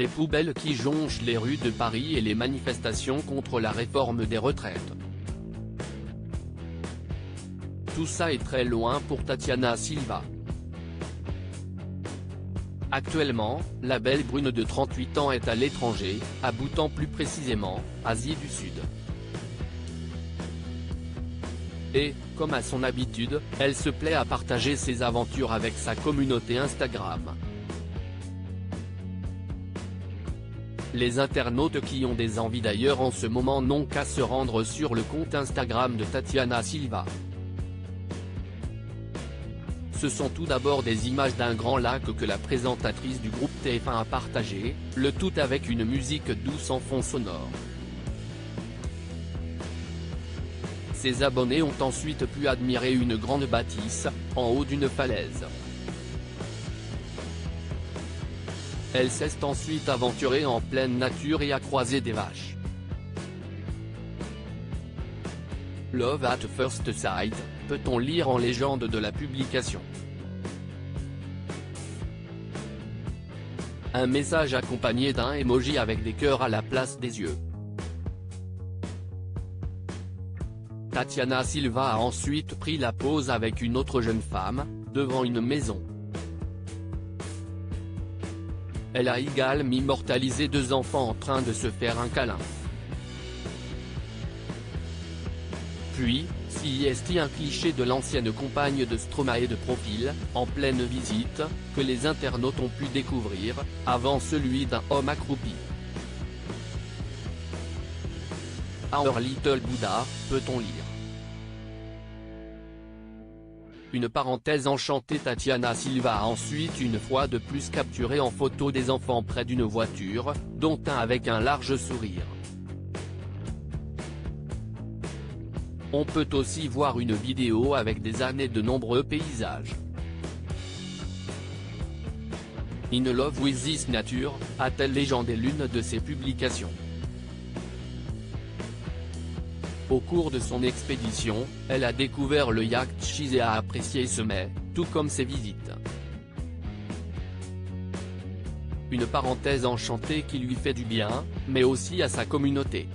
les poubelles qui jonchent les rues de Paris et les manifestations contre la réforme des retraites. Tout ça est très loin pour Tatiana Silva. Actuellement, la belle brune de 38 ans est à l'étranger, à Bhoutan plus précisément, Asie du Sud. Et, comme à son habitude, elle se plaît à partager ses aventures avec sa communauté Instagram. Les internautes qui ont des envies d'ailleurs en ce moment n'ont qu'à se rendre sur le compte Instagram de Tatiana Silva. Ce sont tout d'abord des images d'un grand lac que la présentatrice du groupe TF1 a partagé, le tout avec une musique douce en fond sonore. Ses abonnés ont ensuite pu admirer une grande bâtisse, en haut d'une falaise. Elle s'est ensuite aventurée en pleine nature et a croisé des vaches. Love at First Sight, peut-on lire en légende de la publication. Un message accompagné d'un emoji avec des cœurs à la place des yeux. Tatiana Silva a ensuite pris la pose avec une autre jeune femme, devant une maison. Elle a également immortalisé deux enfants en train de se faire un câlin. Puis, s'y est un cliché de l'ancienne compagne de Stromae de profil, en pleine visite, que les internautes ont pu découvrir, avant celui d'un homme accroupi. Our Little Buddha, peut-on lire. Une parenthèse enchantée. Tatiana Silva a ensuite une fois de plus capturé en photo des enfants près d'une voiture, dont un avec un large sourire. On peut aussi voir une vidéo avec des ânes et de nombreux paysages. In love with this nature, a-t-elle légendé l'une de ses publications. Au cours de son expédition, elle a découvert le yacht Cheese et a apprécié ce mets, tout comme ses visites. Une parenthèse enchantée qui lui fait du bien, mais aussi à sa communauté.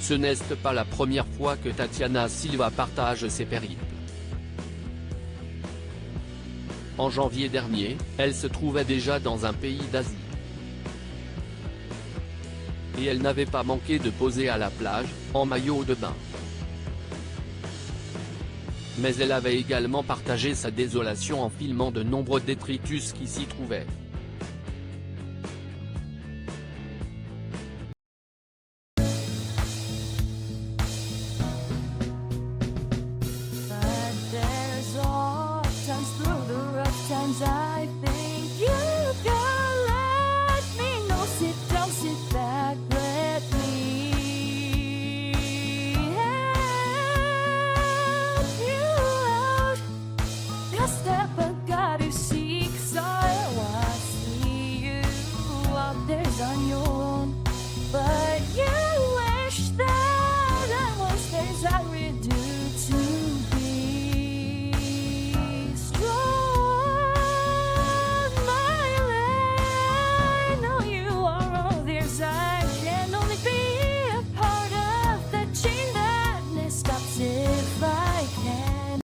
Ce n'est pas la première fois que Tatiana Silva partage ses périples. En janvier dernier, elle se trouvait déjà dans un pays d'Asie. Et elle n'avait pas manqué de poser à la plage, en maillot de bain. Mais elle avait également partagé sa désolation en filmant de nombreux détritus qui s'y trouvaient.